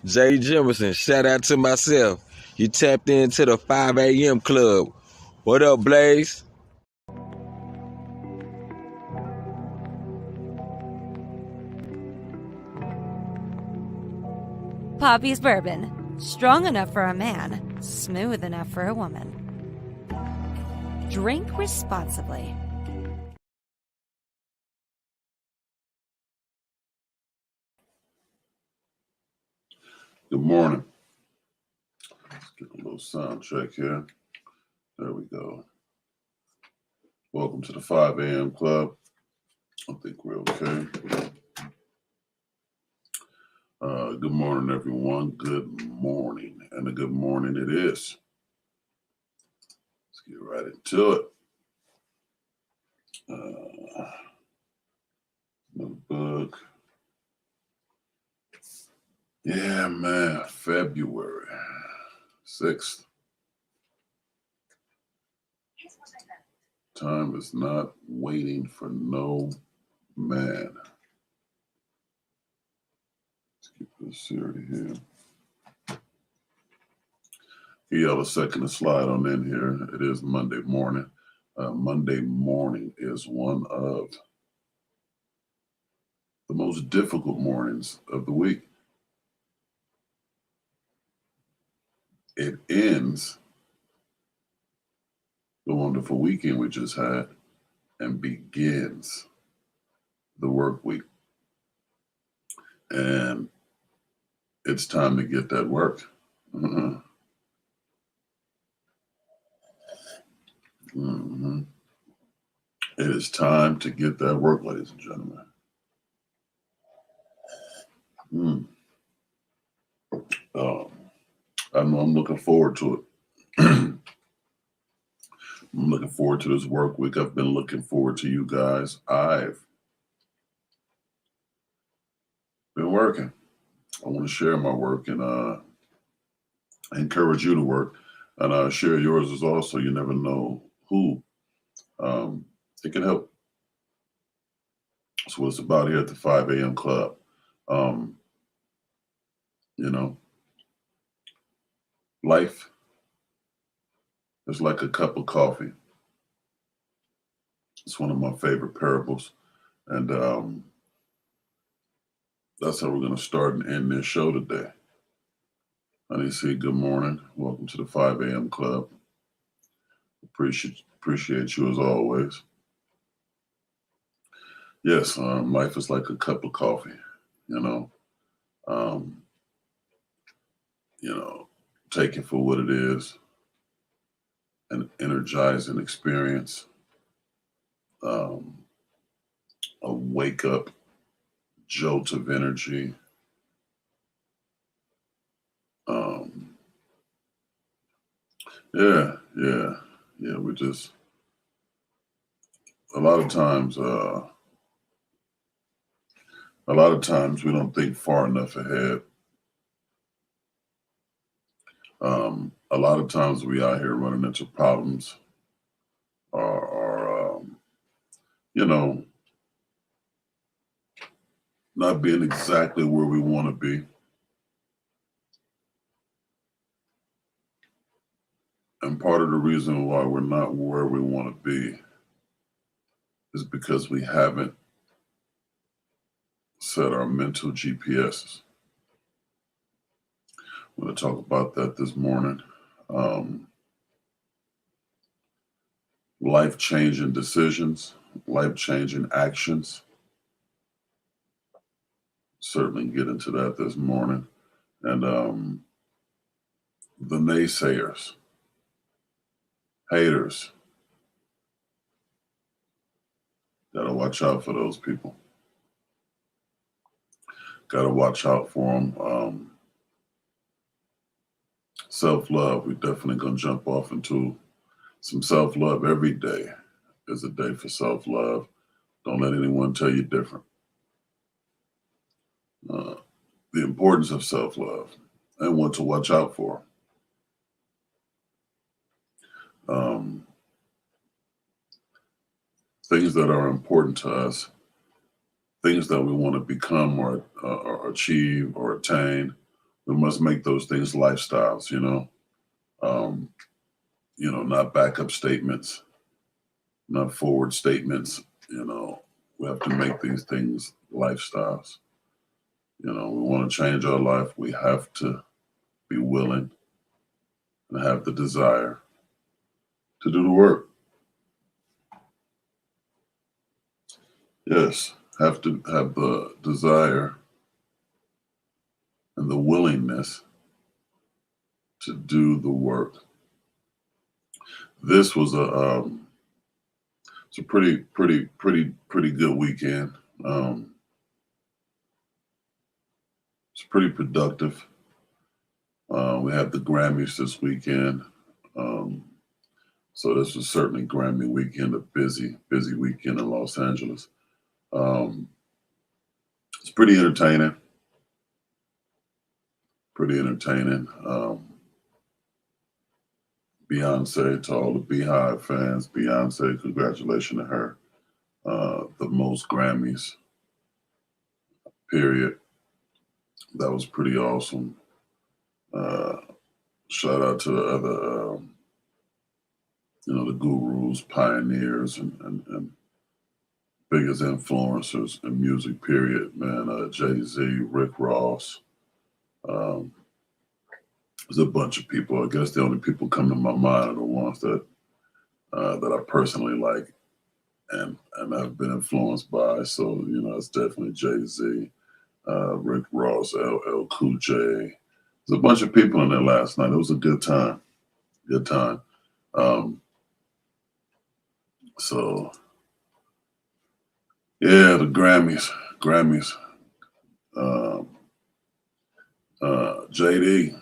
Jay Jimerson, shout out to myself. You tapped into the 5 a.m. club. What up, Blaze? Poppy's Bourbon. Strong enough for a man, smooth enough for a woman. Drink responsibly. Good morning. Let's get a little sound check here. There we go. Welcome to the 5 a.m. club. I think we're okay. Good morning, everyone. Good morning. And a good morning it is. Let's get right into it. New book. Yeah, man. February 6th. Time is not waiting for no man. Let's get this Siri here. Give y'all a second to slide on in here. It is Monday morning. Monday morning is one of the most difficult mornings of the week. It ends the wonderful weekend we just had and begins the work week. And it's time to get that work. Mm-hmm. It is time to get that work, ladies and gentlemen. I'm looking forward to it. I'm looking forward to this work week. I've been looking forward to you guys. I've been working. I want to share my work and encourage you to work and share yours as also. You never know who it can help. That's what it's about here at the 5 a.m. club. Life is like a cup of coffee. It's one of my favorite parables. And that's how we're going to start and end this show today. Honey C, good morning. Welcome to the 5 a.m. club. Appreciate you as always. Yes, life is like a cup of coffee, take it for what it is, an energizing experience, a wake up jolt of energy. We just, a lot of times we don't think far enough ahead. A lot of times we out here running into problems or not being exactly where we want to be. And part of the reason why we're not where we want to be is because we haven't set our mental GPSs. I'm going to talk about that this morning. Life-changing decisions, life-changing actions. Certainly get into that this morning. And the naysayers, haters, gotta watch out for those people. Gotta watch out for them. Self-love, we're definitely gonna jump off into some self-love. Every day is a day for self-love. Don't let anyone tell you different. The importance of self-love and what to watch out for. Things that are important to us, things that we want to become or achieve or attain, we must make those things lifestyles, not backup statements, not forward statements. We have to make these things lifestyles. We want to change our life. We have to be willing and have the desire to do the work. Yes, have to have the desire and the willingness to do the work. This was it's a pretty good weekend. It's pretty productive. We had the Grammys this weekend. So this was certainly Grammy weekend, a busy weekend in Los Angeles. It's pretty entertaining. Beyonce, to all the Beehive fans, Beyonce, congratulations to her. The most Grammys, period. That was pretty awesome. Shout out to the other, the gurus, pioneers, and biggest influencers in music, period, man. Jay-Z, Rick Ross. There's a bunch of people. I guess the only people come to my mind are the ones that I personally like and I've been influenced by. So, it's definitely Jay-Z, Rick Ross, LL Cool J. There's a bunch of people in there last night. It was a good time. So, yeah, the Grammys. JD,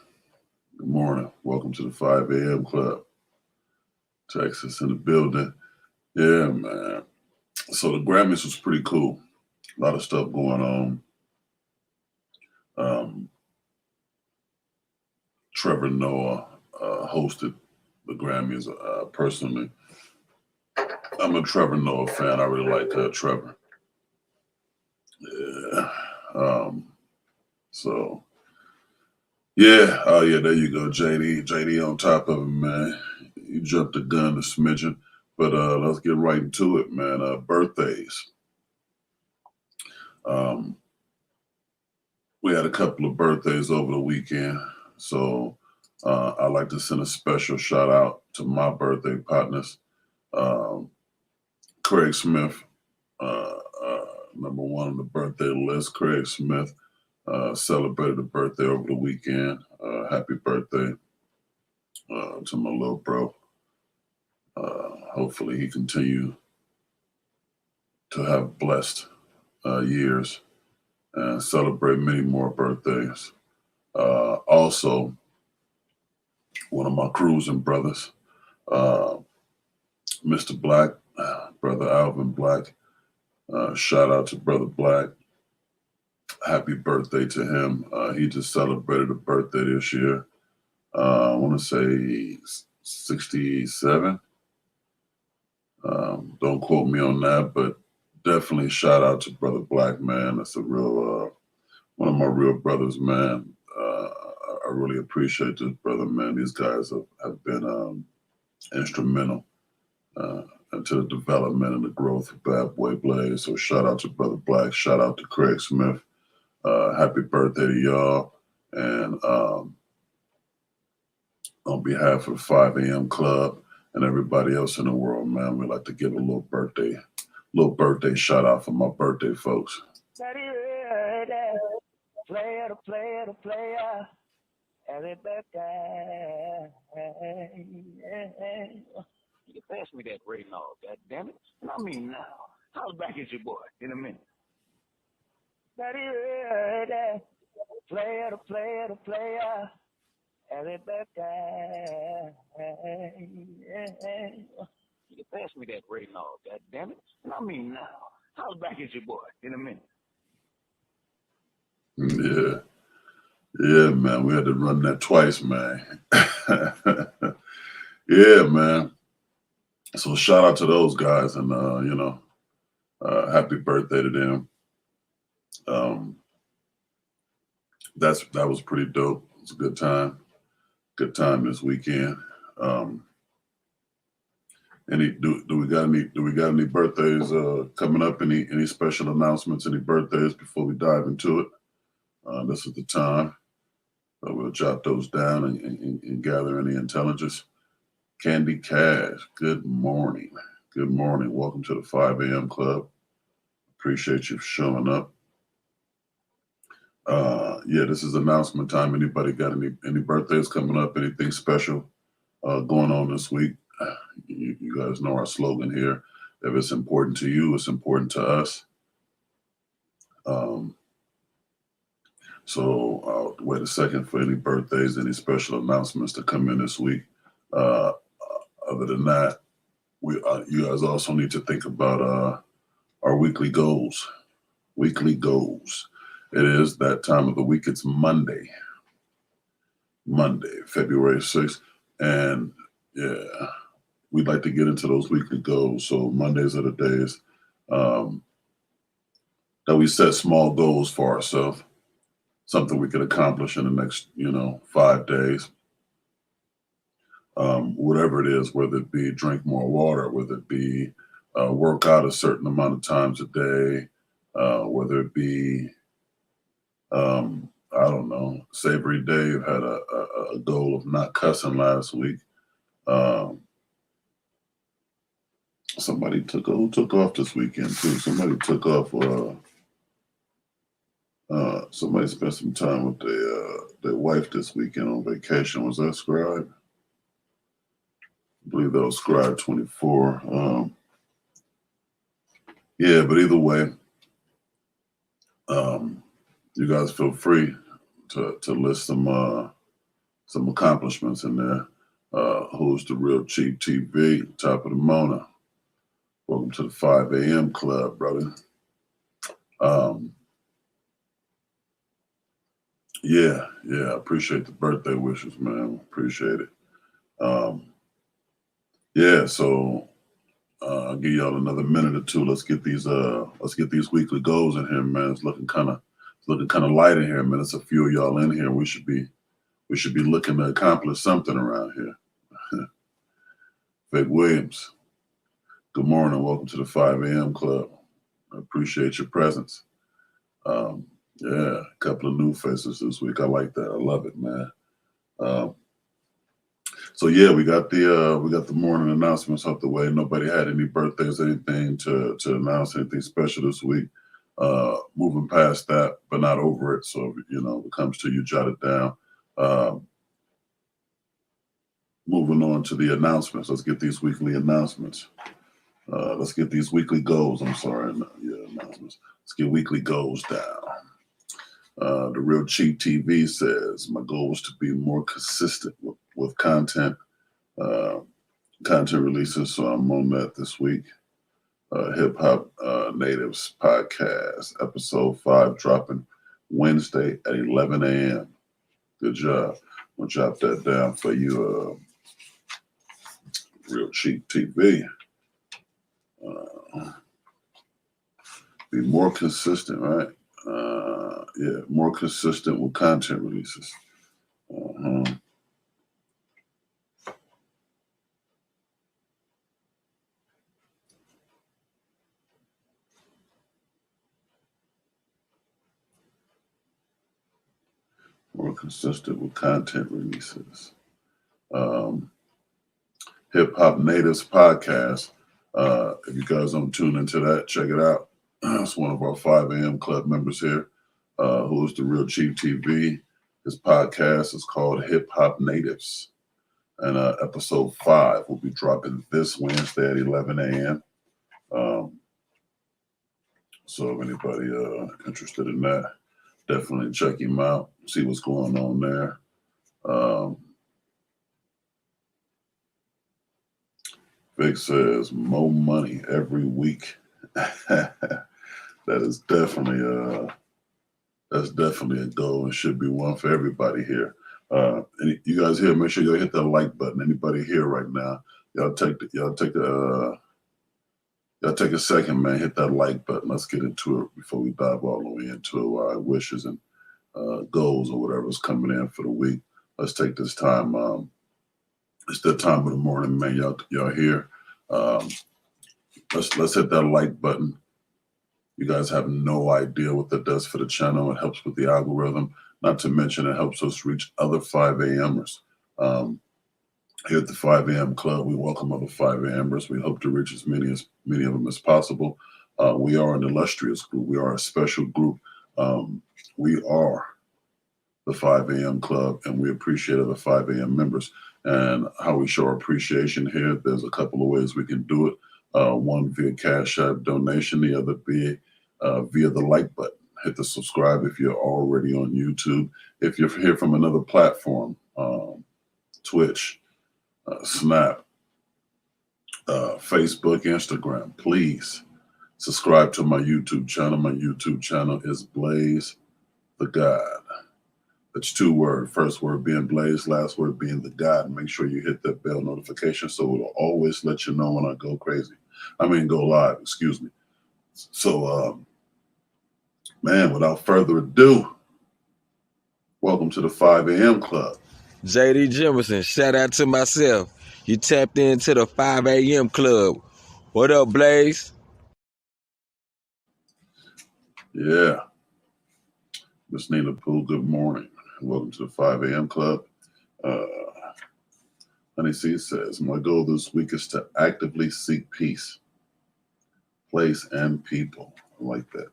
good morning. Welcome to the 5 a.m. Club. Texas in the building. Yeah, man. So the Grammys was pretty cool. A lot of stuff going on. Trevor Noah hosted the Grammys. Personally, I'm a Trevor Noah fan. I really like Trevor. Yeah. So, yeah. Oh, yeah, there you go, JD. JD on top of it, man. You jumped the gun a smidgen. But let's get right into it, man. Birthdays. We had a couple of birthdays over the weekend. So I'd like to send a special shout out to my birthday partners. Craig Smith, number one on the birthday list. Craig Smith celebrated a birthday over the weekend. Happy birthday to my little bro. Hopefully he continue to have blessed years and celebrate many more birthdays. Also, one of my cruising brothers, Mr. Black, Brother Alvin Black. Shout out to Brother Black. Happy birthday to him. He just celebrated a birthday this year. I want to say 67. Don't quote me on that, but definitely shout out to Brother Black, man. That's a real, one of my real brothers, man. I really appreciate this brother, man. These guys have been instrumental to the development and the growth of Bad Boy Blaze. So shout out to Brother Black. Shout out to Craig Smith. Happy birthday to y'all. And on behalf of the 5 a.m. Club and everybody else in the world, man, we'd like to give a little birthday shout out for my birthday folks. Player. Every birthday. You pass me that Reynolds, God damn it. I mean now. How's back at your boy in a minute? Player. Every birthday. You pass me that Reynolds, God damn it. I mean now. How's back at your boy in a minute? Yeah, man. We had to run that twice, man. Yeah, man. So shout out to those guys and, happy birthday to them. that was pretty dope. It was a good time. Good time this weekend. Do we got any birthdays coming up? Any special announcements? Any birthdays before we dive into it? This is the time. We'll jot those down and gather any intelligence. Candy Cash, good morning. Good morning. Welcome to the 5 a.m. Club. Appreciate you showing up. Yeah, this is announcement time. Anybody got any birthdays coming up? Anything special going on this week? You guys know our slogan here. If it's important to you, it's important to us. So I'll wait a second for any birthdays, any special announcements to come in this week. Other than that, you guys also need to think about our weekly goals. Weekly goals. It is that time of the week. It's Monday, February 6th. And yeah, we'd like to get into those weekly goals. So Mondays are the days that we set small goals for ourselves, something we could accomplish in the next, 5 days. Whatever it is, whether it be drink more water, whether it be work out a certain amount of times a day, whether it be, I don't know, Savory Dave had a goal of not cussing last week. Somebody took off this weekend too. Somebody took off. Somebody spent some time with their wife this weekend on vacation. Was that Scribe? I believe that was Scribe 24. Yeah, but either way, you guys feel free to list some accomplishments in there. Who's the Real Cheap TV? Top of the Mona. Welcome to the 5 a.m. Club, brother. Yeah, appreciate the birthday wishes, man. Appreciate it. Yeah, so I'll give y'all another minute or two. Let's get these weekly goals in here, man. It's looking kind of light in here, man. It's a few of y'all in here. We should be looking to accomplish something around here. Vic Williams, good morning. Welcome to the 5 a.m. Club. I appreciate your presence. Yeah, a couple of new faces this week. I like that. I love it, man. So yeah, we got the morning announcements out the way. Nobody had any birthdays, anything to announce, anything special this week. Moving past that, but not over it. So if it comes to you, jot it down. Moving on to the announcements. Let's get these weekly announcements. Let's get these weekly goals. I'm sorry, announcements. Let's get weekly goals down. The Real Cheap TV says, my goal was to be more consistent with content releases, so I'm on that this week. Hip Hop Natives podcast, episode 5, dropping Wednesday at 11 a.m. Good job. I'll jot that down for you, Real Cheap TV. Be more consistent, right? Yeah, more consistent with content releases. More consistent with content releases. Hip Hop Natives podcast. If you guys don't tune into that, check it out. It's one of our 5 a.m. Club members here, who is the Real Cheap TV. His podcast is called Hip Hop Natives. And episode 5 will be dropping this Wednesday at 11 a.m. So if anybody interested in that, definitely check him out, see what's going on there. Vic says, more money every week. That is definitely a goal and should be one for everybody here. And you guys here, make sure y'all hit that like button. Anybody here right now, y'all take a second, man. Hit that like button. Let's get into it before we dive all the way into our wishes and goals or whatever is coming in for the week. Let's take this time. It's that time of the morning, man. Y'all here. Let's hit that like button. You guys have no idea what that does for the channel. It helps with the algorithm. Not to mention it helps us reach other 5 a.m.ers. Here at the 5 a.m. Club, we welcome other 5 a.m.ers. We hope to reach as many of them as possible. We are an illustrious group. We are a special group. We are the 5 a.m. Club, and we appreciate other 5 a.m. members. And how we show our appreciation here, there's a couple of ways we can do it. One via Cash App donation, the other via the like button. Hit the subscribe if you're already on YouTube. If you're here from another platform, Twitch, Snap, Facebook, Instagram, please subscribe to my YouTube channel. My YouTube channel is Blaze the God. That's 2 words. First word being Blaze, last word being the God. Make sure you hit that bell notification so it'll always let you know when I go crazy. Go live, excuse me. So, man, without further ado, welcome to the 5 a.m. Club. JD Jimerson, shout out to myself. You tapped into the 5 a.m. Club. What up, Blaze? Yeah. Miss Nina Poole, good morning. Welcome to the 5 a.m. Club. Honey C says, my goal this week is to actively seek peace, place, and people. I like that.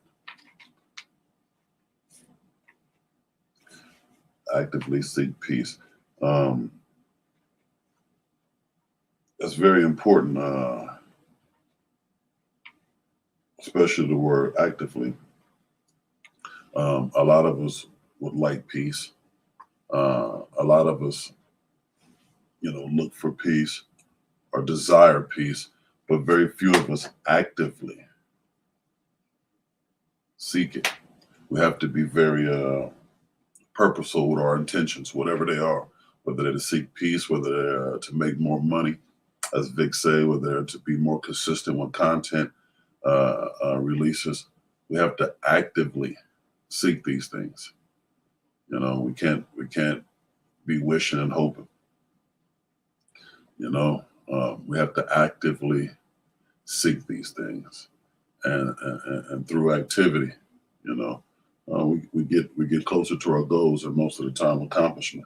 Actively seek peace. That's very important, especially the word actively. A lot of us would like peace. A lot of us, look for peace or desire peace, but very few of us actively seek it. We have to be very purposeful with our intentions, whatever they are, whether they're to seek peace, whether they're to make more money, as Vic say, whether they're to be more consistent with content releases. We have to actively seek these things. We can't be wishing and hoping. We have to actively seek these things, and through activity, we get closer to our goals, and most of the time accomplishment.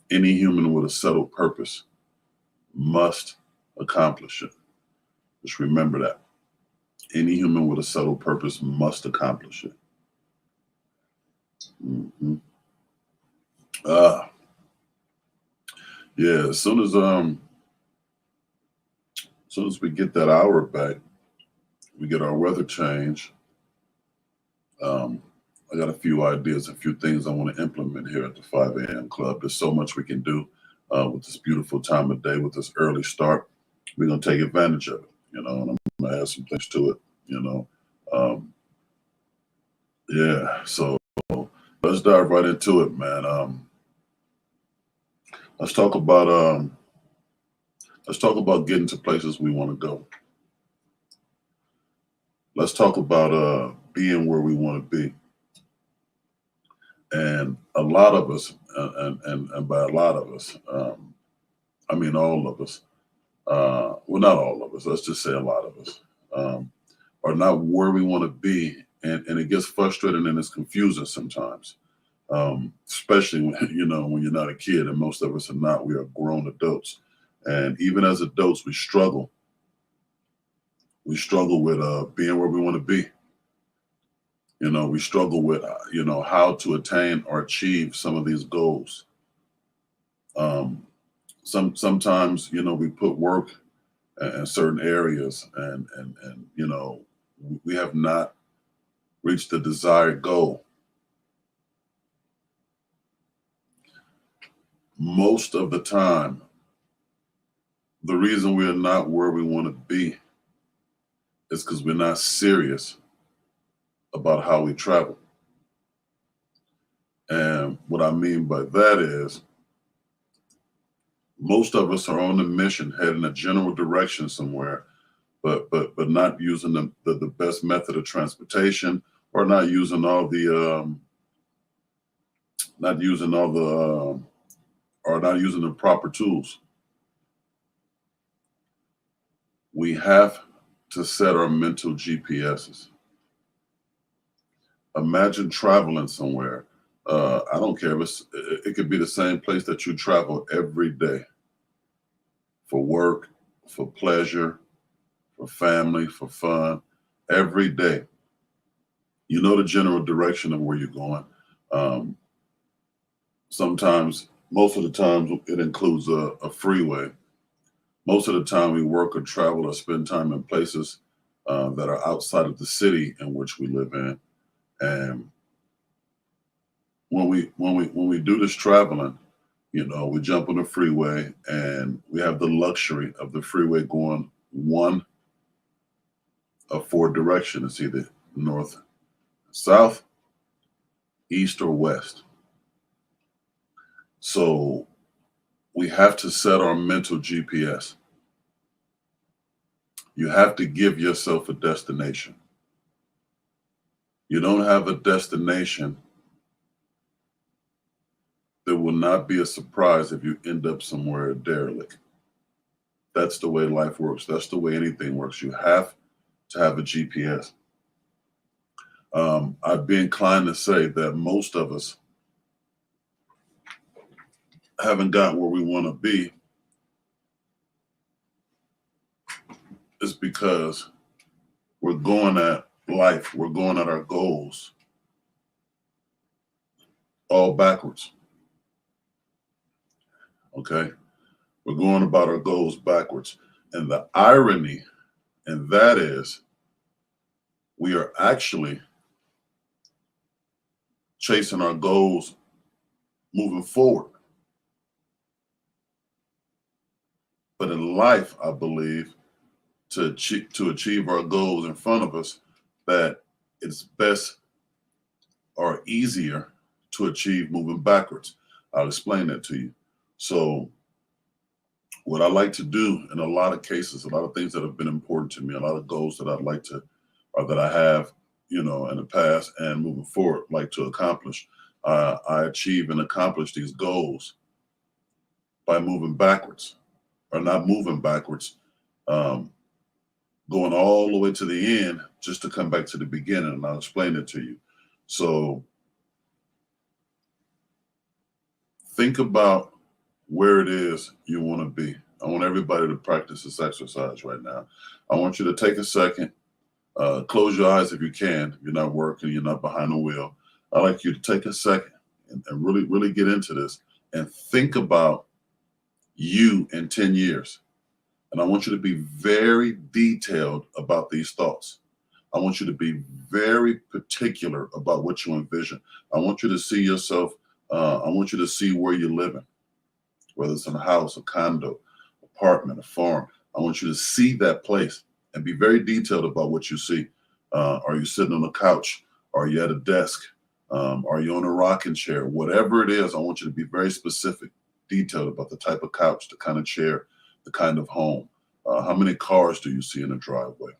Any human with a settled purpose must accomplish it. Just remember that. Any human with a settled purpose must accomplish it. Yeah, as soon as we get that hour back, we get our weather change. I got a few ideas, a few things I want to implement here at the 5 a.m. Club. There's so much we can do with this beautiful time of day, with this early start. We're going to take advantage of it, and I'm going to add some things to it, Yeah, so let's dive right into it, man. Let's talk about getting to places we want to go. Let's talk about being where we want to be. And a lot of us, and by a lot of us, I mean all of us, well, not all of us, let's just say a lot of us, are not where we want to be. And it gets frustrating and it's confusing sometimes, especially when, when you're not a kid, and most of us are not. We are grown adults. And even as adults, we struggle. We struggle with being where we want to be. We struggle with, how to attain or achieve some of these goals. Sometimes, we put work in certain areas and we have not reached the desired goal. Most of the time, the reason we are not where we want to be is because we're not serious about how we travel. And what I mean by that is, most of us are on a mission, heading a general direction somewhere, but not using the best method of transportation, or not using all the not using all the or not using the proper tools. We have to set our mental GPSs. Imagine traveling somewhere. I don't care if it could be the same place that you travel every day for work, for pleasure, for family, for fun, every day. You know the general direction of where you're going. Sometimes, most of the time, it includes a freeway. Most of the time, we work or travel or spend time in places that are outside of the city in which we live in. And when we do this traveling, you know, we jump on the freeway and we have the luxury of the freeway going one of four directions. It's either north, south, east, or west. So we have to set our mental GPS. You have to give yourself a destination. You don't have a destination, there will not be a surprise if you end up somewhere derelict. That's the way life works. That's the way anything works. You have to have a GPS. I'd be inclined to say that most of us haven't got where we want to be is because we're going at life, we're going at our goals all backwards. Okay? We're going about our goals backwards. And the irony in that is we are actually chasing our goals moving forward. But in life, I believe, to achieve our goals in front of us, that it's best or easier to achieve moving backwards. I'll explain that to you. So what I like to do in a lot of cases, a lot of things that have been important to me, a lot of goals that I'd like to, or that I have, you know, in the past and moving forward, like to accomplish. I achieve and accomplish these goals by moving backwards, or not moving backwards, going all the way to the end just to come back to the beginning, and I'll explain it to you. So think about where it is you want to be. I want everybody to practice this exercise right now. I want you to take a second, close your eyes if you can. If you're not working, you're not behind the wheel. I'd like you to take a second and really, really get into this and think about you in 10 years. And I want you to be very detailed about these thoughts. I want you to be very particular about what you envision. I want you to see yourself, I want you to see where you're living, whether it's in a house, a condo, apartment, a farm. I want you to see that place and be very detailed about what you see. Are you sitting on a couch? Are you at a desk? Are you on a rocking chair? Whatever it is, I want you to be very specific, detailed about the type of couch, the kind of chair, the kind of home. How many cars do you see in a driveway?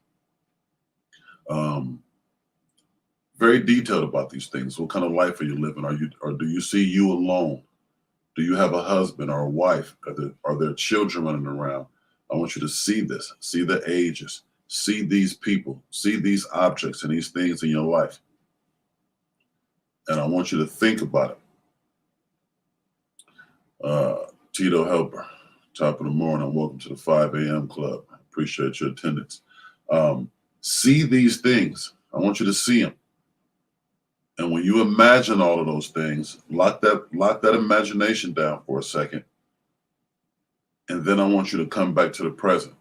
Very detailed about these things. What kind of life are you living? Or do you see you alone? Do you have a husband or a wife? Are there children running around? I want you to see this, see the ages, see these people, see these objects and these things in your life. And I want you to think about it. Tito Helper, top of the morning, welcome to the 5 a.m. club. I appreciate your attendance. See these things. I want you to see them. And when you imagine all of those things, lock that imagination down for a second. And then I want you to come back to the present.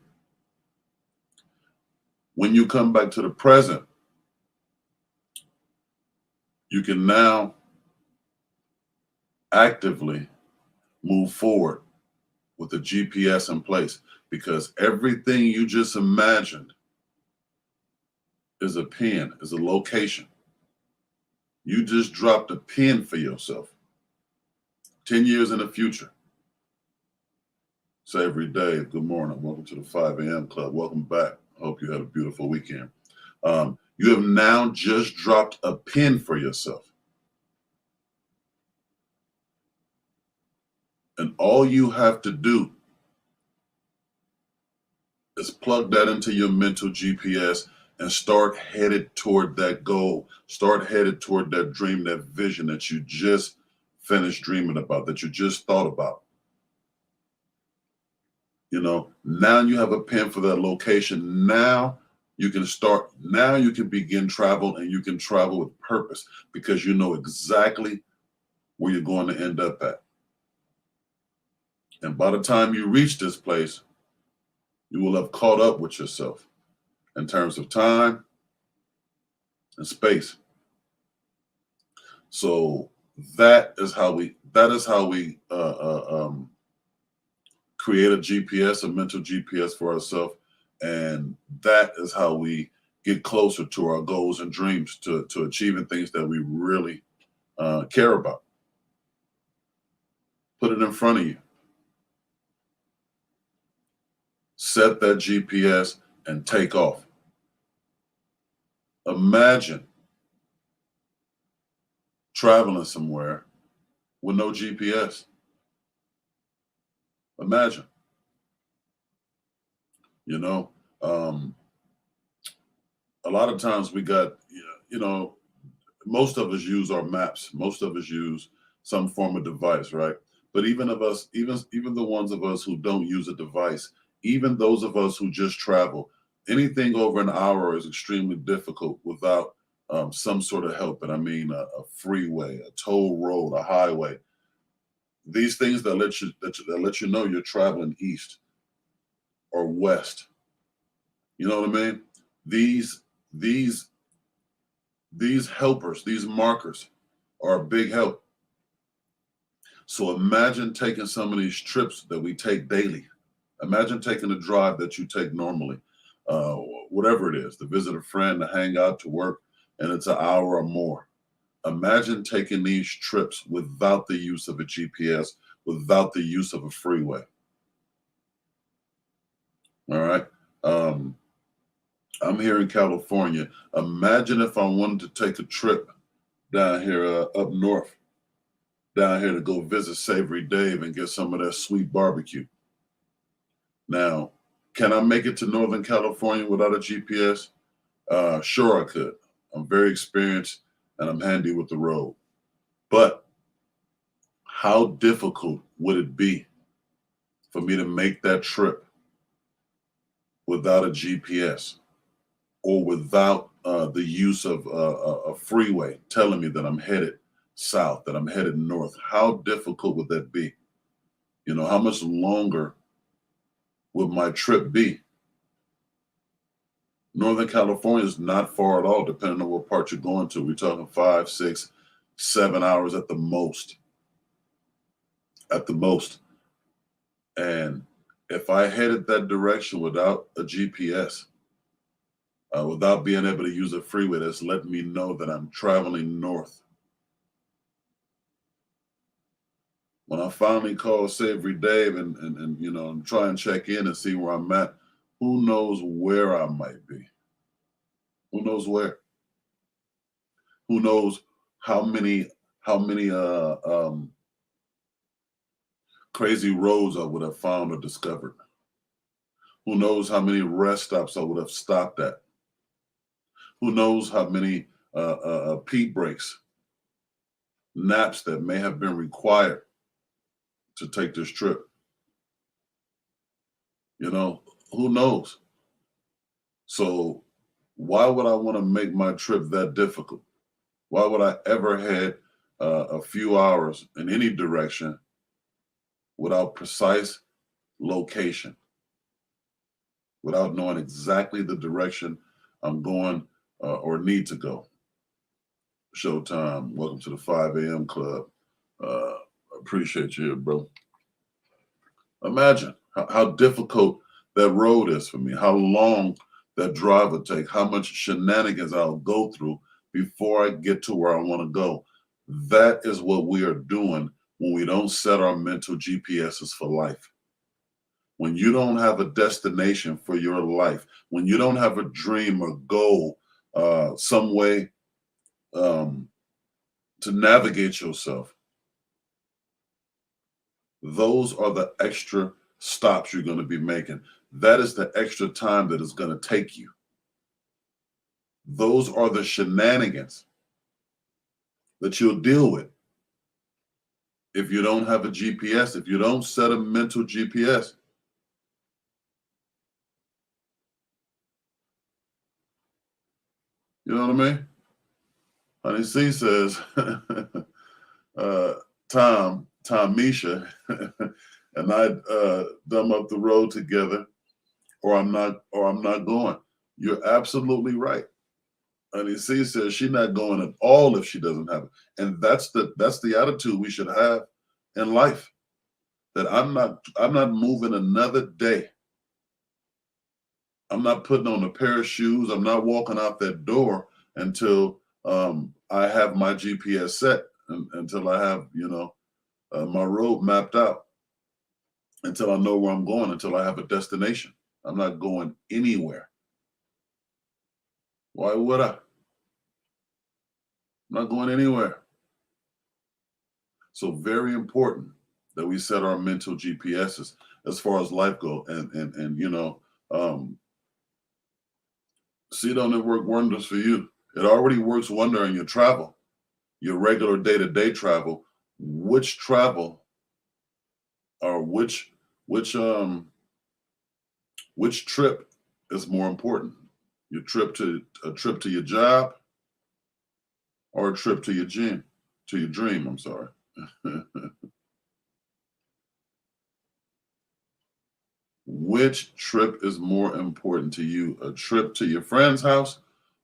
When you come back to the present, you can now actively move forward with the GPS in place, because everything you just imagined is a pin, is a location. You just dropped a pin for yourself. 10 years in the future. Say every day, good morning, welcome to the 5 a.m. club. Welcome back. I hope you had a beautiful weekend. You have now just dropped a pin for yourself. And all you have to do is plug that into your mental GPS and start headed toward that goal. Start headed toward that dream, that vision that you just finished dreaming about, that you just thought about. You know, now you have a pen for that location. Now you can start, now you can begin travel, and you can travel with purpose because you know exactly where you're going to end up at. And by the time you reach this place, you will have caught up with yourself in terms of time and space. So that is how we create a GPS, a mental GPS for ourselves, and that is how we get closer to our goals and dreams, to achieving things that we really care about. Put it in front of you. Set that GPS and take off. Imagine traveling somewhere with no GPS. Imagine. You know, a lot of times we got, you know, most of us use our maps. Most of us use some form of device, right? But even of us, even the ones of us who don't use a device, even those of us who just travel, anything over an hour is extremely difficult without some sort of help. And I mean, a freeway, a toll road, a highway. These things that let you know you're traveling east or west. You know what I mean? These helpers, these markers are a big help. So imagine taking some of these trips that we take daily. Imagine taking a drive that you take normally, whatever it is, to visit a friend, to hang out, to work, and it's an hour or more. Imagine taking these trips without the use of a GPS, without the use of a freeway. All right. I'm here in California. Imagine if I wanted to take a trip down here up north, down here to go visit Savory Dave and get some of that sweet barbecue. Now, can I make it to Northern California without a GPS? Sure, I could. I'm very experienced and I'm handy with the road. But how difficult would it be for me to make that trip without a GPS or without the use of a freeway telling me that I'm headed south, that I'm headed north? How difficult would that be? You know, how much longer would my trip be? Northern California is not far at all, depending on what part you're going to. We're talking 5, 6, 7 hours at the most. At the most. And if I headed that direction without a GPS, without being able to use a freeway that's letting me know that I'm traveling north, when I finally call Savory Dave and you know, and try and check in and see where I'm at, who knows where I might be? Who knows where? Who knows how many crazy roads I would have found or discovered? Who knows how many rest stops I would have stopped at? Who knows how many pee breaks, naps that may have been required to take this trip? You know, who knows? So why would I want to make my trip that difficult? Why would I ever head a few hours in any direction without precise location, without knowing exactly the direction I'm going or need to go? Showtime, welcome to the 5 a.m. club. Appreciate you, bro. Imagine how difficult that road is for me, how long that drive would take, how much shenanigans I'll go through before I get to where I want to go. That is what we are doing when we don't set our mental GPSs for life. When you don't have a destination for your life, when you don't have a dream or goal, some way to navigate yourself, Those are the extra stops you're going to be making. That is the extra time that is going to take you. Those are the shenanigans that you'll deal with if you don't have a GPS, if you don't set a mental GPS. You know what I mean? Honey C says, Tom Misha, and I dumb up the road together, or I'm not going. You're absolutely right. Honey C says she's not going at all if she doesn't have it. And that's the attitude we should have in life. That I'm not moving another day. I'm not putting on a pair of shoes. I'm not walking out that door until I have my GPS set, until I have, my road mapped out, until I know where I'm going, until I have a destination. I'm not going anywhere. Why would I? I'm not going anywhere. So very important that we set our mental GPSs as far as life goes. See, don't it work wonders for you? It already works wonder in your travel, your regular day-to-day travel. Which travel or which trip is more important? A trip to your job, or a trip to your dream, I'm sorry. Which trip is more important to you? A trip to your friend's house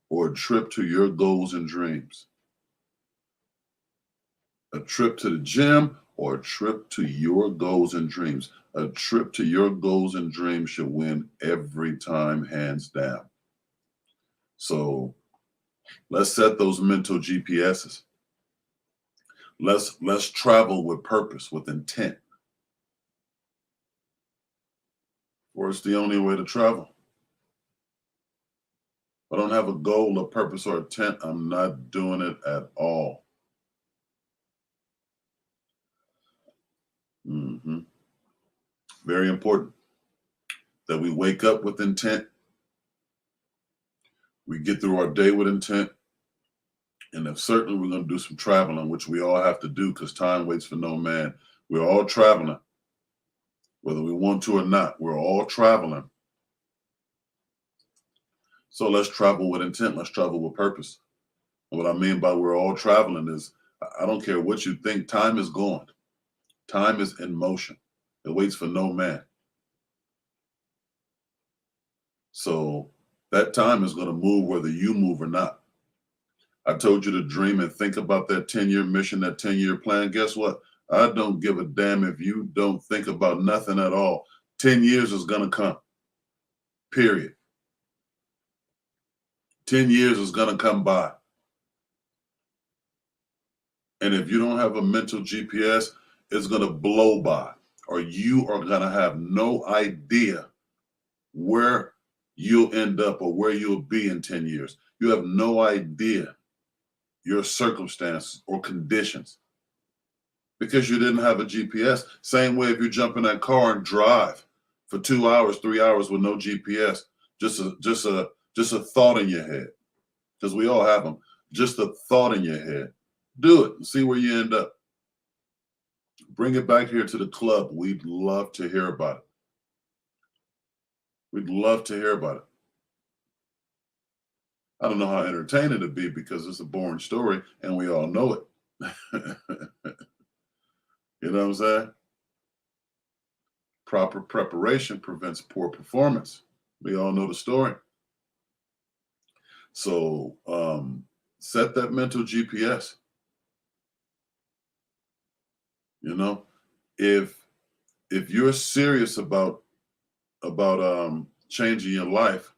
or a trip to your goals and dreams? A trip to the gym or a trip to your goals and dreams? A trip to your goals and dreams should win every time, hands down. So let's set those mental GPSs. Let's travel with purpose, with intent. Or it's the only way to travel. If I don't have a goal, a purpose, or intent, I'm not doing it at all. Very important that we wake up with intent. We get through our day with intent. And if certainly we're going to do some traveling, which we all have to do because time waits for no man. We're all traveling, whether we want to or not. We're all traveling. So let's travel with intent. Let's travel with purpose. And what I mean by we're all traveling is, I don't care what you think, time is gone. Time is in motion. It waits for no man. So that time is going to move whether you move or not. I told you to dream and think about that 10-year mission, that 10-year plan. Guess what? I don't give a damn if you don't think about nothing at all. 10 years is going to come. Period. 10 years is going to come by. And if you don't have a mental GPS, it's going to blow by, or you are going to have no idea where you'll end up or where you'll be in 10 years. You have no idea your circumstances or conditions because you didn't have a GPS. Same way if you jump in that car and drive for 2 hours, 3 hours with no GPS, just a thought in your head, because we all have them. Just a thought in your head. Do it and see where you end up. Bring it back here to the club. We'd love to hear about it. We'd love to hear about it. I don't know how entertaining it'd be because it's a boring story and we all know it. You know what I'm saying? Proper preparation prevents poor performance. We all know the story. So set that mental GPS. You know, if you're serious about changing your life,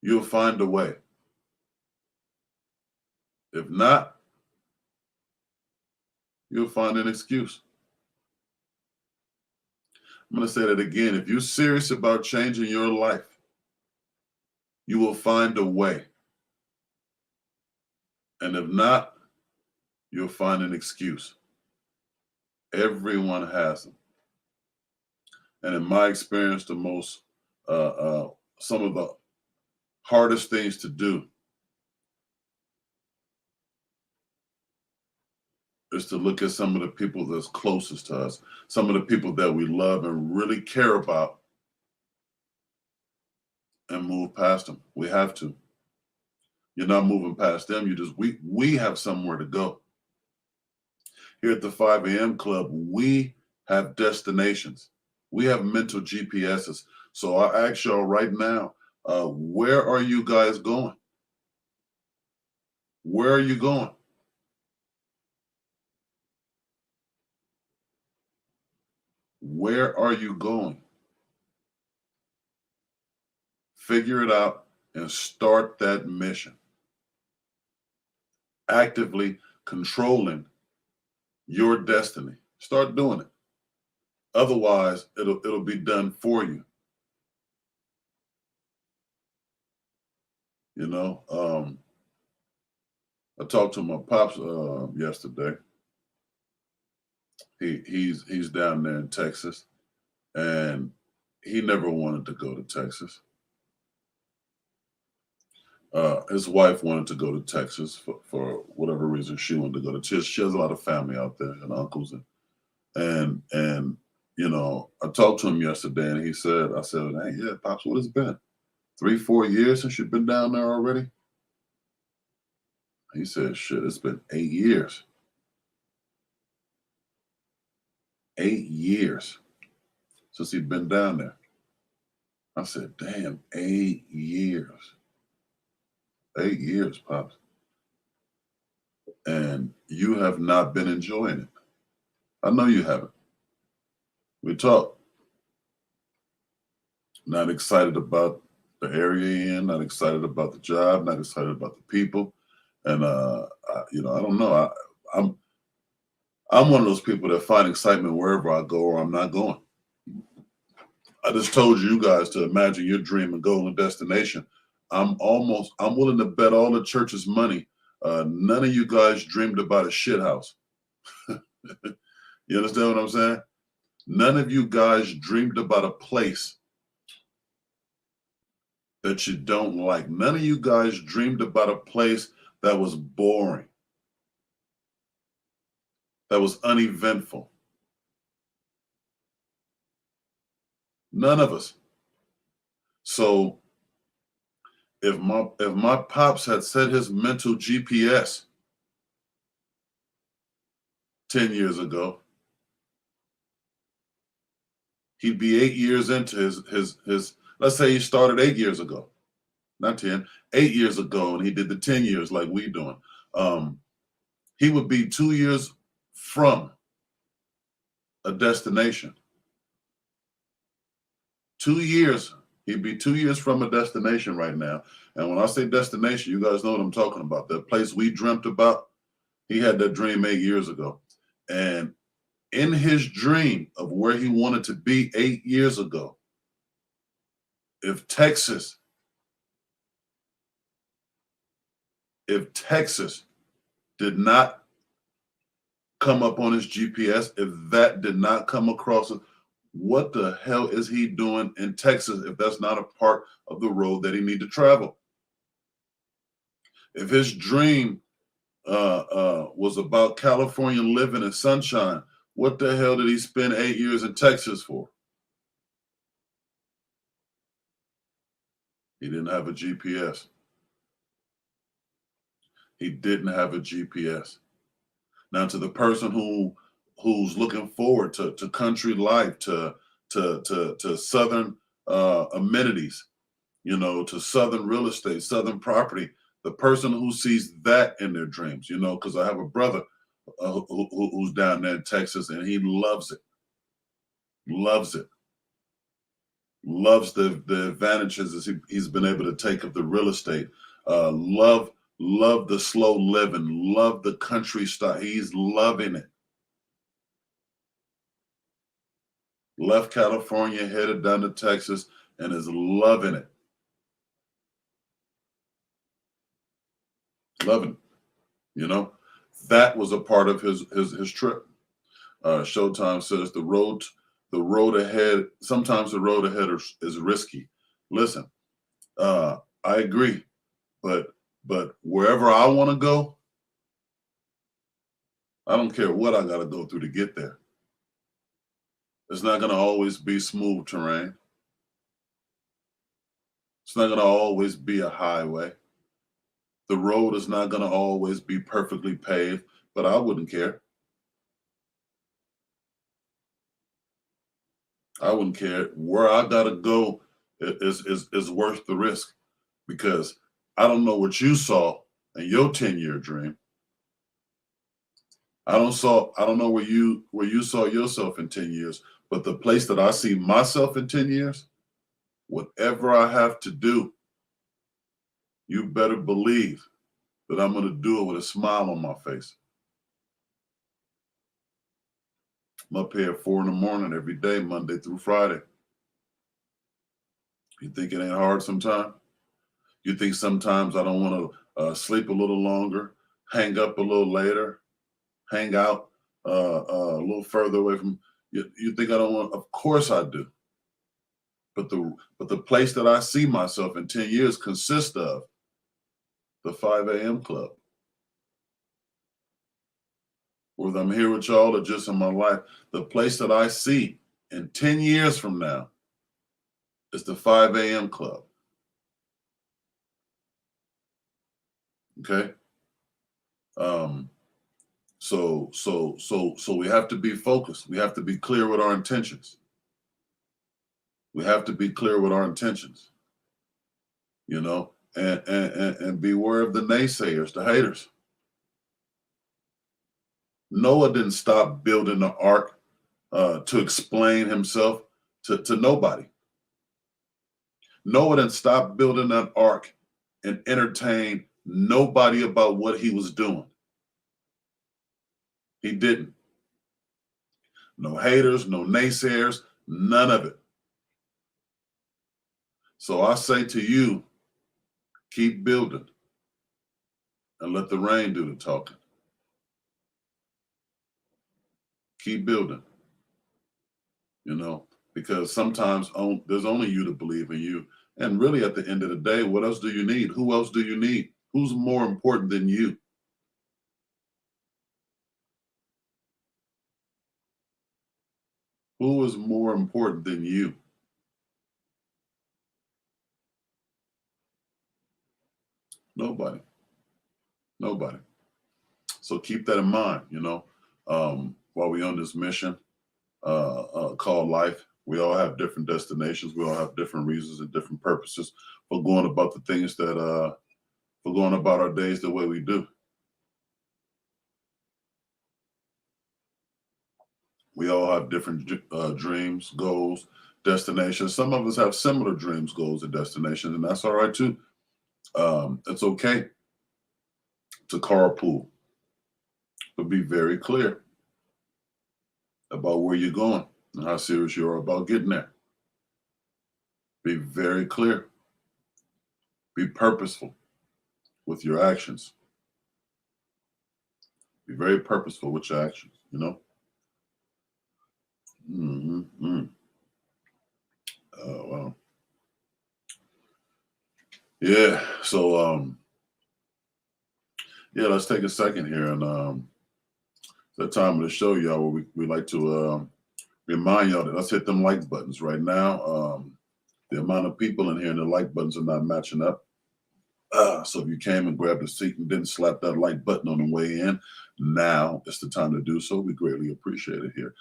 you'll find a way. If not, you'll find an excuse. I'm going to say that again. If you're serious about changing your life, you will find a way. And if not, you'll find an excuse. Everyone has them. And in my experience, some of the hardest things to do is to look at some of the people that's closest to us, some of the people that we love and really care about, and move past them. We have to. You're not moving past them. We have somewhere to go. Here at the 5 a.m. Club, we have destinations. We have mental GPSs. So I ask y'all right now, where are you guys going? Where are you going? Where are you going? Figure it out and start that mission. Actively controlling your destiny. Start doing it. Otherwise, it'll be done for you. You know, I talked to my pops yesterday. He's down there in Texas, and he never wanted to go to Texas. His wife wanted to go to Texas for whatever reason. She wanted to go to Texas. She has a lot of family out there and uncles and you know, I talked to him yesterday, and I said, hey, yeah, pops, what has it been? 3-4 years since you've been down there already? He said, shit, it's been 8 years. 8 years since he'd been down there. I said, damn, 8 years. 8 years, pops. And you have not been enjoying it. I know you haven't. We talked. Not excited about the area you're in, not excited about the job, not excited about the people. And you know, I don't know. I'm one of those people that find excitement wherever I go or I'm not going. I just told you guys to imagine your dream and goal and destination. I'm willing to bet all the church's money. None of you guys dreamed about a shit house. You understand what I'm saying? None of you guys dreamed about a place that you don't like. None of you guys dreamed about a place that was boring, that was uneventful. None of us. So if my pops had set his mental GPS 10 years ago, he'd be 8 years into his let's say he started 8 years ago. Not 10, 8 years ago, and he did the 10 years like we doing. He would be 2 years from a destination. 2 years. He'd be 2 years from a destination right now. And when I say destination, you guys know what I'm talking about. That place we dreamt about, he had that dream 8 years ago. And in his dream of where he wanted to be 8 years ago, if Texas did not come up on his GPS, if that did not come across it, what the hell is he doing in Texas if that's not a part of the road that he need to travel? If his dream was about California living in sunshine, what the hell did he spend 8 years in Texas for? He didn't have a GPS. He didn't have a GPS. Now, to the person who's looking forward to country life, to southern amenities, you know, to southern real estate, southern property, the person who sees that in their dreams, you know, because I have a brother who's down there in Texas, and he loves it, loves it, loves the advantages he's been able to take of the real estate, love the slow living, love the country style. He's loving it. Left California, headed down to Texas, and is loving it. Loving it. You know, that was a part of his trip. Showtime says the road ahead. Sometimes the road ahead is risky. Listen, I agree, but wherever I want to go, I don't care what I got to go through to get there. It's not going to always be smooth terrain. It's not going to always be a highway. The road is not going to always be perfectly paved, but I wouldn't care. I wouldn't care. Where I got to go is worth the risk, because I don't know what you saw in your 10-year dream. I don't know where you saw yourself in 10 years, but the place that I see myself in 10 years, whatever I have to do, you better believe that I'm going to do it with a smile on my face. I'm up here at 4 in the morning every day, Monday through Friday. You think it ain't hard sometimes? You think sometimes I don't want to sleep a little longer, hang up a little later, hang out a little further away from you? You think I don't want? Of course I do. But the place that I see myself in 10 years consists of the 5 a.m. club. Whether I'm here with y'all or just in my life, the place that I see in 10 years from now is the 5 a.m. club. Okay. So we have to be focused. We have to be clear with our intentions. We have to be clear with our intentions, you know, and beware of the naysayers, the haters. Noah didn't stop building the ark to explain himself to nobody. Noah didn't stop building that ark and entertain nobody about what he was doing. He didn't. No haters, no naysayers, none of it. So I say to you, keep building and let the rain do the talking. Keep building, you know, because sometimes there's only you to believe in you. And really, at the end of the day, what else do you need? Who else do you need? Who's more important than you? Who is more important than you? Nobody. Nobody. So keep that in mind, you know, while we're on this mission called life. We all have different destinations. We all have different reasons and different purposes for going about the things that, for going about our days the way we do. We all have different dreams, goals, destinations. Some of us have similar dreams, goals, and destinations, and that's all right too. It's okay to carpool, but be very clear about where you're going and how serious you are about getting there. Be very clear. Be purposeful with your actions. Be very purposeful with your actions, you know? Wow. Yeah. So, yeah, let's take a second here, and it's that time of the show, y'all, where we like to remind y'all that let's hit them like buttons right now. The amount of people in here and the like buttons are not matching up. So if you came and grabbed a seat and didn't slap that like button on the way in, now is the time to do so. We greatly appreciate it here.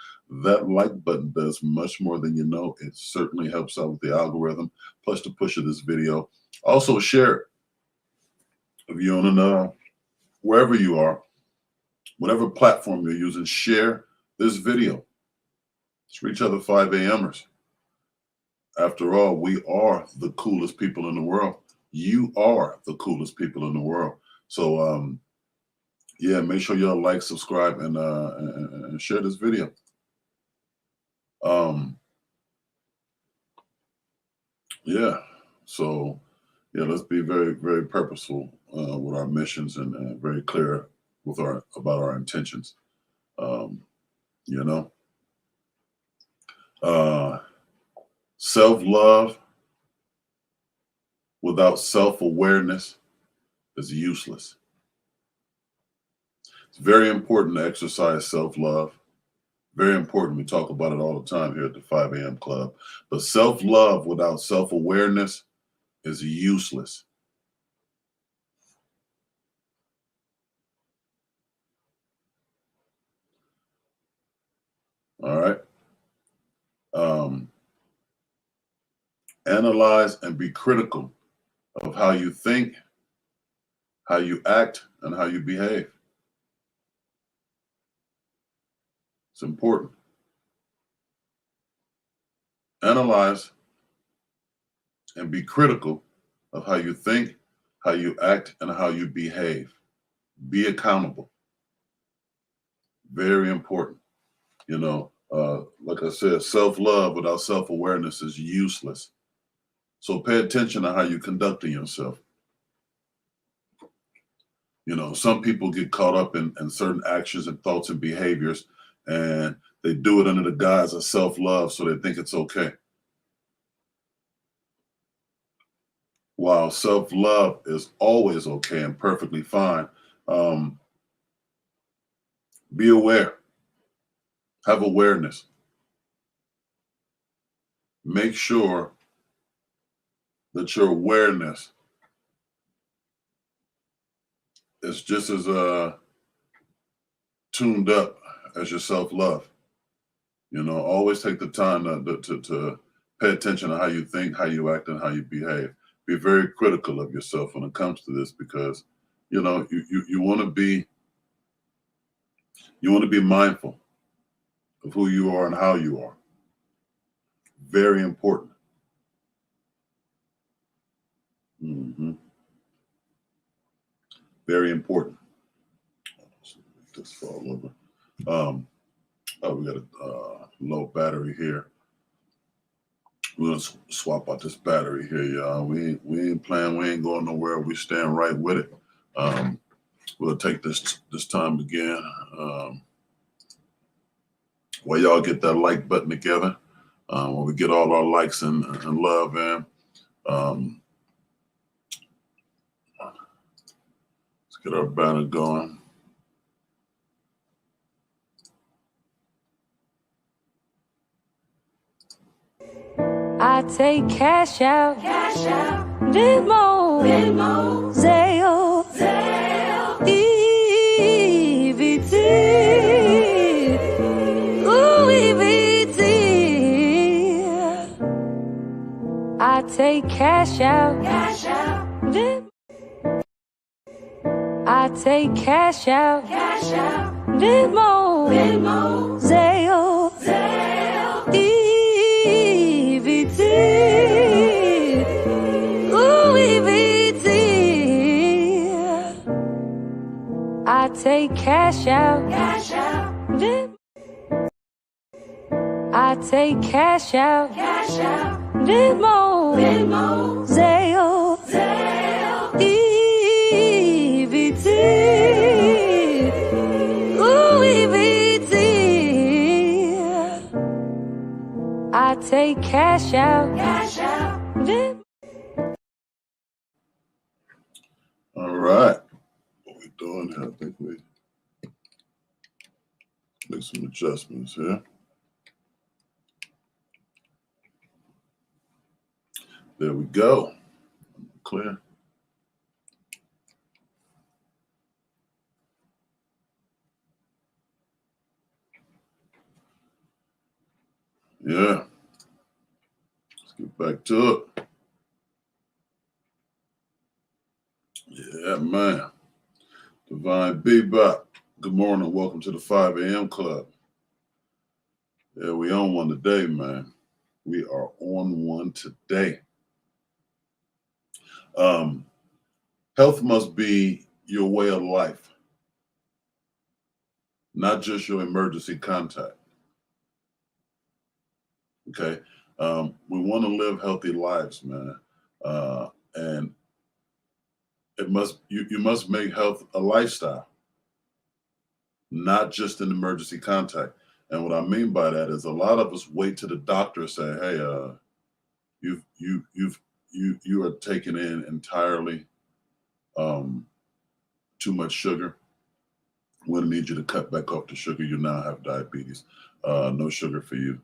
That like button does much more than you know. It certainly helps out with the algorithm, plus the push of this video. Also share it. If you're on wherever you are, whatever platform you're using, share this video. Let's reach other 5 a.m.ers. After all, we are the coolest people in the world. You are the coolest people in the world. So, yeah, make sure y'all like, subscribe, and share this video. Yeah. So, yeah, let's be very, very purposeful with our missions and very clear with about our intentions. you know. Self-love without self-awareness is useless. It's very important to exercise self-love. Very important. We talk about it all the time here at the 5 a.m. Club. But self-love without self-awareness is useless. All right. Analyze and be critical of how you think, how you act, and how you behave. It's important. Analyze and be critical of how you think, how you act, and how you behave. Be accountable. Very important. You know, like I said, self-love without self-awareness is useless. So pay attention to how you're conducting yourself. You know, some people get caught up in certain actions and thoughts and behaviors, and they do it under the guise of self-love, so they think it's okay. While self-love is always okay and perfectly fine, be aware. Have awareness. Make sure that your awareness is just as tuned up as your self-love. You know, always take the time to pay attention to how you think, how you act, and how you behave. Be very critical of yourself when it comes to this, because you know you want to be mindful of who you are and how you are. Very important. Very important. This fall over. Oh, we got a low battery here. We're gonna swap out this battery here, y'all. We ain't playing. We ain't going nowhere. We staying right with it. We'll take this time again. While y'all get that like button together, when we get all our likes and love in, let's get our banner going. I take cash out, Venmo, Zelle, EBT, ooh, EBT. I take cash out, I take cash out, Venmo, Zelle, EBT, ooh, EBT. I take cash out, I take cash out, Venmo, Zelle, EBT, ooh, EBT. I take cash out. All right. What we doing here? I think we make some adjustments here. There we go. Clear. Yeah. Let's get back to it. Yeah, man. Divine Bebop. Good morning. Welcome to the 5 a.m. Club. Yeah, we on one today, man. We are on one today. Health must be your way of life, not just your emergency contact. Okay. We want to live healthy lives, man. And it must you must make health a lifestyle, not just an emergency contact. And what I mean by that is a lot of us wait till the doctor say, "Hey, you are taking in entirely too much sugar. We're gonna need you to cut back off the sugar. You now have diabetes. No sugar for you.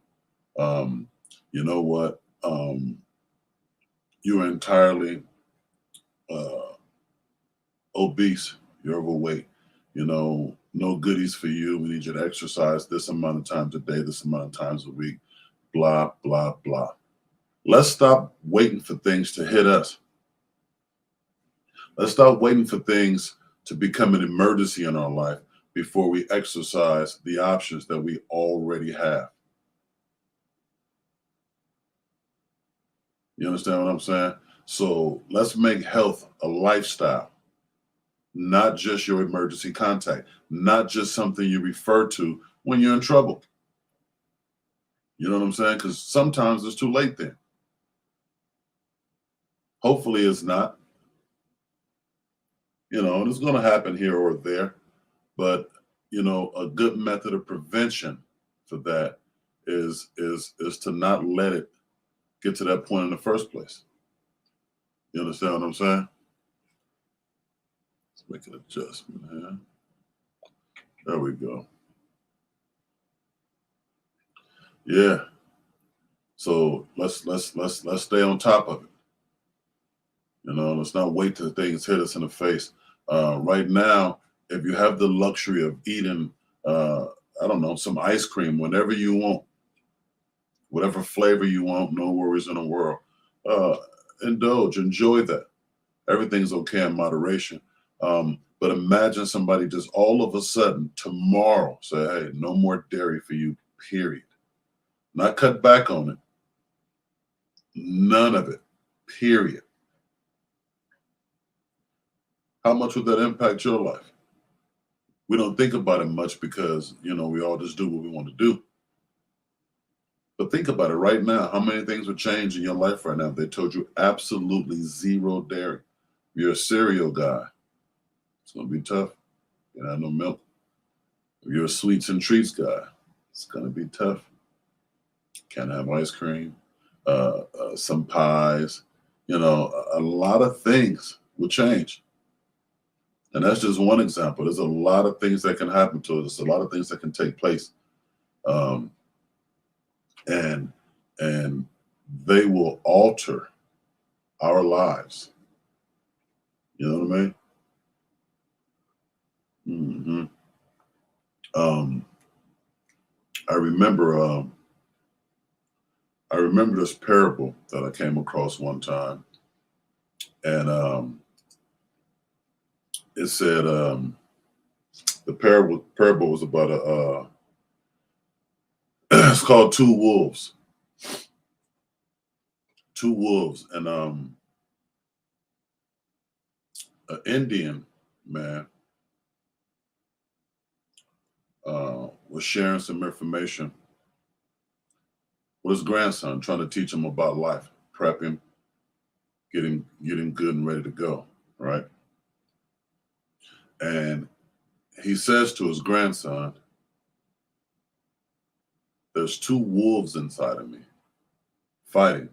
You know what? You are entirely obese. You're overweight. You know, no goodies for you. We need you to exercise this amount of times a day, this amount of times a week, blah, blah, blah." Let's stop waiting for things to hit us. Let's stop waiting for things to become an emergency in our life before we exercise the options that we already have. You understand what I'm saying? So let's make health a lifestyle, not just your emergency contact, not just something you refer to when you're in trouble. You know what I'm saying? Because sometimes it's too late then. Hopefully it's not. You know, and it's going to happen here or there. But, you know, a good method of prevention for that is to not let it get to that point in the first place. You understand what I'm saying? Let's make an adjustment here. There we go. Yeah. So let's stay on top of it. You know, let's not wait till things hit us in the face. Right now, if you have the luxury of eating, I don't know, some ice cream whenever you want, whatever flavor you want, no worries in the world. Indulge, enjoy that. Everything's okay in moderation. But imagine somebody just all of a sudden tomorrow say, "Hey, no more dairy for you, period." Not cut back on it. None of it, period. How much would that impact your life? We don't think about it much because, you know, we all just do what we want to do. But think about it right now. How many things would change in your life right now if they told you absolutely zero dairy? If you're a cereal guy, it's going to be tough. You know, no milk. If you're a sweets and treats guy, it's going to be tough. Can't have ice cream, some pies. You know, a lot of things will change. And that's just one example. There's a lot of things that can happen to us. A lot of things that can take place. And they will alter our lives. You know what I mean? I remember this parable that I came across one time, and it said the parable was about it's called Two Wolves. Two wolves, and an Indian man was sharing some information with his grandson, trying to teach him about life, prep him, getting good and ready to go, right? And he says to his grandson, "There's two wolves inside of me fighting."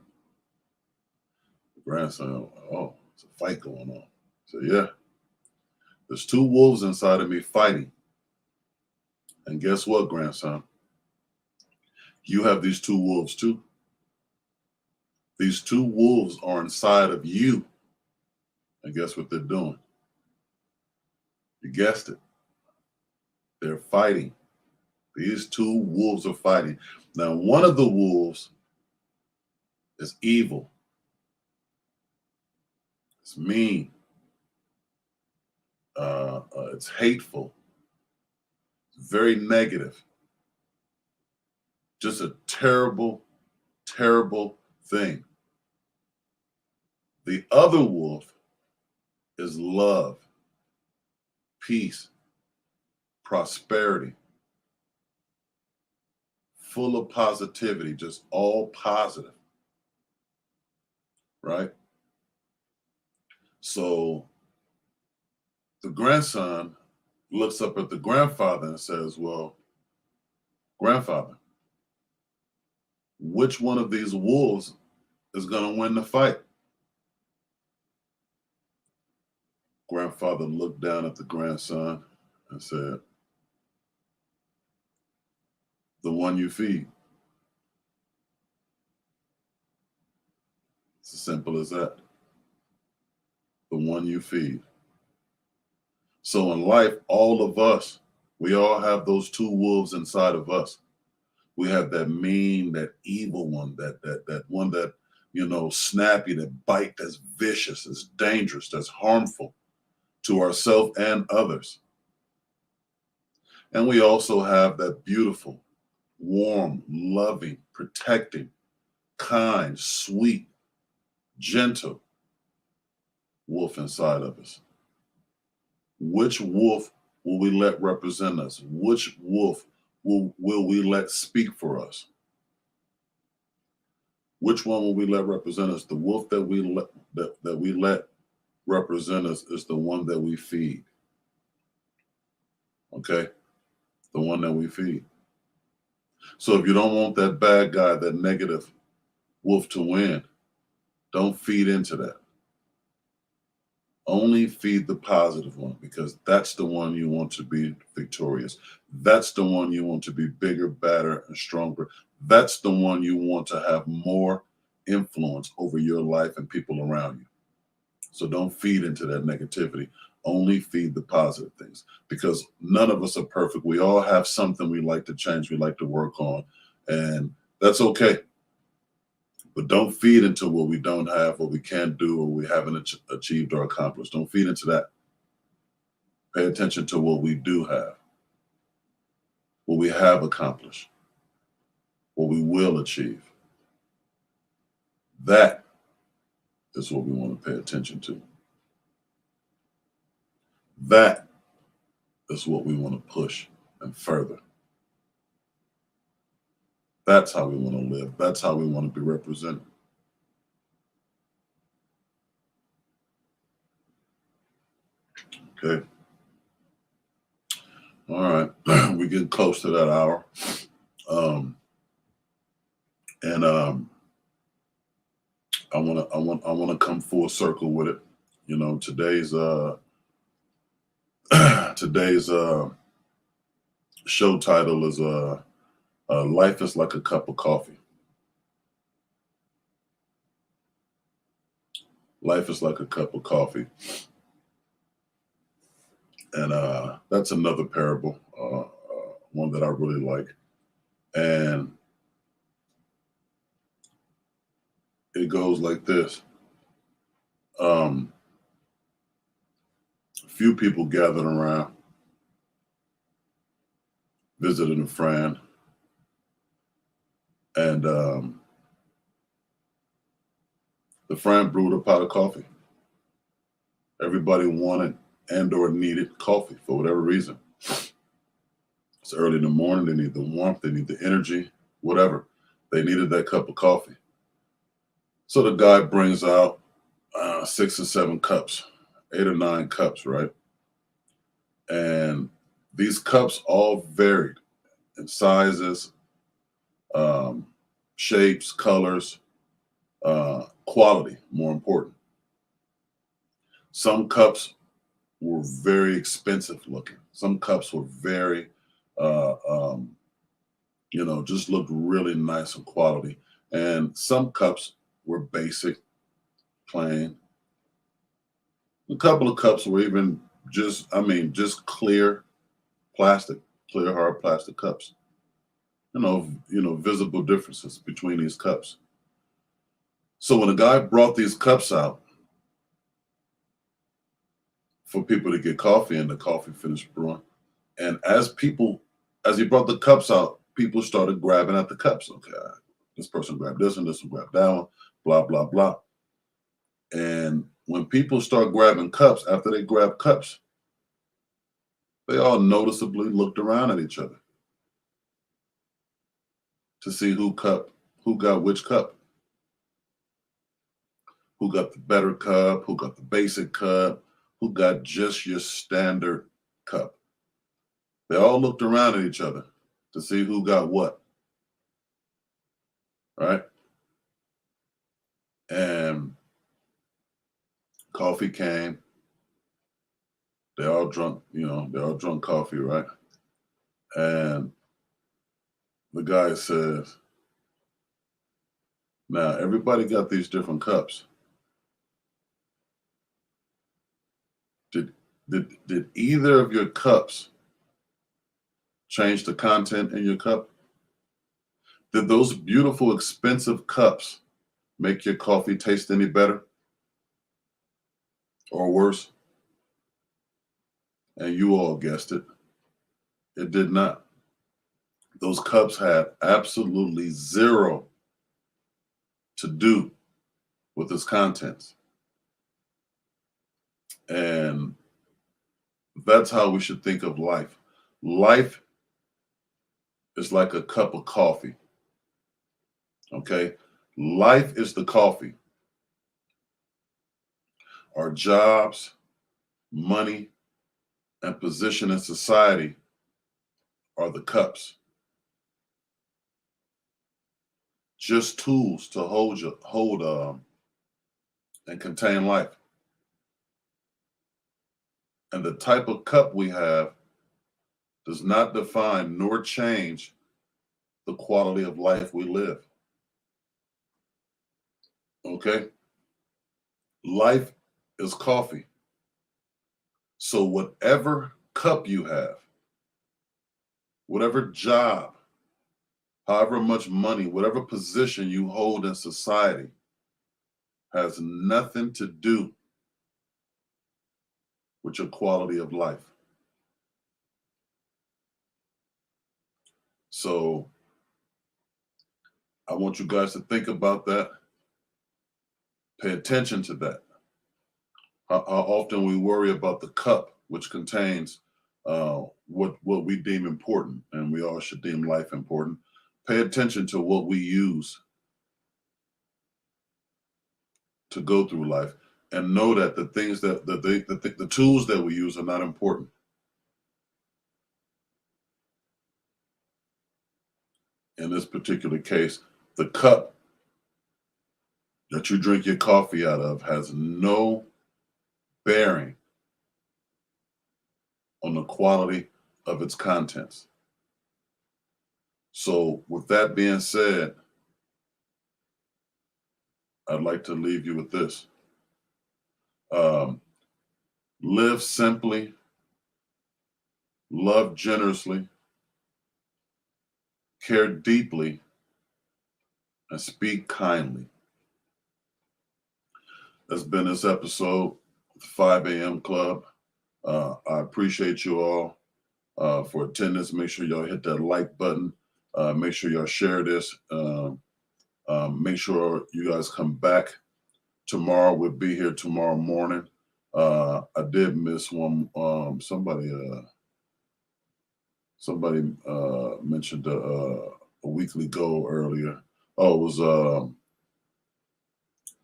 The grandson, "Oh, it's a fight going on." So yeah, there's two wolves inside of me fighting. And guess what, grandson? You have these two wolves too. These two wolves are inside of you. And guess what they're doing? You guessed it. They're fighting. These two wolves are fighting. Now, one of the wolves is evil. It's mean. It's hateful. It's very negative. Just a terrible, terrible thing. The other wolf is love, peace, prosperity, full of positivity, just all positive, right? So the grandson looks up at the grandfather and says, "Well, Grandfather, which one of these wolves is going to win the fight? Grandfather looked down at the grandson and said, the one you feed. It's as simple as that. The one you feed. So in life, all of us, we all have those two wolves inside of us. We have that mean, that evil one, that one that, snappy, that bite, that's vicious, that's dangerous, that's harmful to ourselves and others. And we also have that beautiful, warm, loving, protecting, kind, sweet, gentle wolf inside of us. Which wolf will we let represent us? Which wolf will we let speak for us? Which one will we let represent us? The wolf that we let represent us is the one that we feed. Okay? The one that we feed. So if you don't want that bad guy, that negative wolf to win, don't feed into that. Only feed the positive one, because that's the one you want to be victorious. That's the one you want to be bigger, better, and stronger. That's the one you want to have more influence over your life and people around you. So don't feed into that negativity. Only feed the positive things, because none of us are perfect. We all have something we like to change, we like to work on, and that's okay. But don't feed into what we don't have, what we can't do, or we haven't achieved or accomplished. Don't feed into that. Pay attention to what we do have, what we have accomplished, what we will achieve. That is what we want to pay attention to. That is what we want to push and further. That's how we want to live. That's how we want to be represented. Okay. All right. We're getting close to that hour. I want to come full circle with it. Today's show title is Life is Like a Cup of Coffee. Life is like a cup of coffee. And that's another parable, one that I really like. And it goes like this. A few people gathered around, visited a friend, and the friend brewed a pot of coffee. Everybody wanted and or needed coffee for whatever reason. It's early in the morning, they need the warmth, they need the energy, whatever. They needed that cup of coffee. So the guy brings out 6 or 7 cups, 8 or 9 cups, right? And these cups all varied in sizes, shapes, colors, quality, more important. Some cups were very expensive looking. Some cups were very, just looked really nice and quality. And some cups were basic, plain. A couple of cups were even just clear plastic, clear hard plastic cups. Visible differences between these cups. So when the guy brought these cups out for people to get coffee, and the coffee finished brewing, and as he brought the cups out, people started grabbing at the cups. Okay, this person grabbed this one, this one grabbed that one, blah, blah, blah. And when people start grabbing cups, after they grab cups, they all noticeably looked around at each other to see who got which cup. Who got the better cup, who got the basic cup, who got just your standard cup. They all looked around at each other to see who got what, right? And coffee came. They all drunk, they all drunk coffee, right? And the guy says, now everybody got these different cups. Did either of your cups change the content in your cup? Did those beautiful, expensive cups make your coffee taste any better or worse? And you all guessed it. It did not. Those cups had absolutely zero to do with its contents. And that's how we should think of life. Life is like a cup of coffee. Okay? Life is the coffee. Our jobs, money, and position in society are the cups. Just tools to hold and contain life. And the type of cup we have does not define nor change the quality of life we live. Okay? Life is coffee. So whatever cup you have, whatever job, however much money, whatever position you hold in society has nothing to do with your quality of life. So I want you guys to think about that. Pay attention to that. How often we worry about the cup, which contains what we deem important, and we all should deem life important. Pay attention to what we use to go through life, and know that the things the tools that we use are not important. In this particular case, the cup that you drink your coffee out of has no bearing on the quality of its contents. So with that being said, I'd like to leave you with this. Live simply, love generously, care deeply, and speak kindly. That's been this episode of the 5 a.m. Club. I appreciate you all for attendance. Make sure y'all hit that like button. Make sure y'all share this. Make sure you guys come back tomorrow. We'll be here tomorrow morning. I did miss one. Somebody mentioned a weekly goal earlier. Oh, it was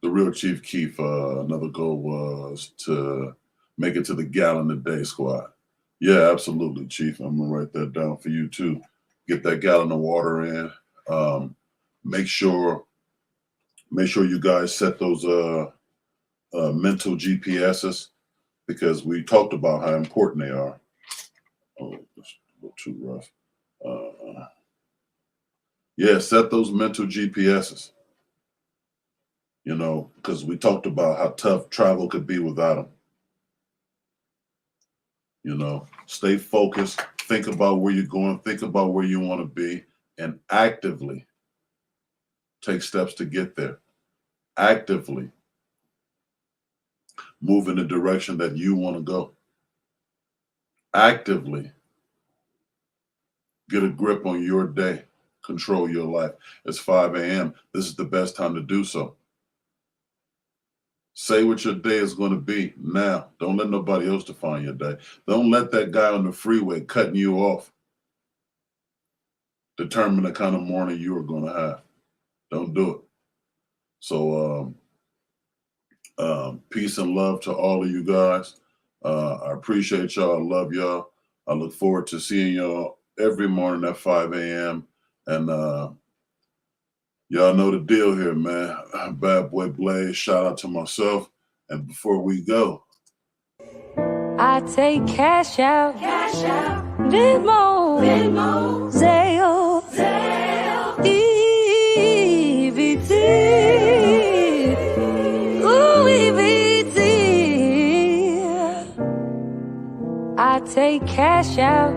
the real Chief Keef. Another goal was to make it to the gallon a day squad. Yeah, absolutely, Chief. I'm gonna write that down for you too. Get that gallon of water in. Make sure you guys set those mental GPSs, because we talked about how important they are. Oh, that's a little too rough. Yeah, set those mental GPSs. Because we talked about how tough travel could be without them. Stay focused, think about where you're going, think about where you want to be, and actively take steps to get there. Actively move in the direction that you want to go. Actively get a grip on your day, control your life. It's 5 a.m. This is the best time to do so. Say what your day is going to be now. Don't let nobody else define your day. Don't let that guy on the freeway cutting you off determine the kind of morning you are going to have. Don't do it. So peace and love to all of you guys. I appreciate y'all. I love y'all. I look forward to seeing y'all every morning at 5 a.m. And y'all know the deal here, man. Bad Boy Blaze, shout out to myself. And before we go, I take cash out. Venmo. Zelle. EBT. Ooh, EBT. I take cash out.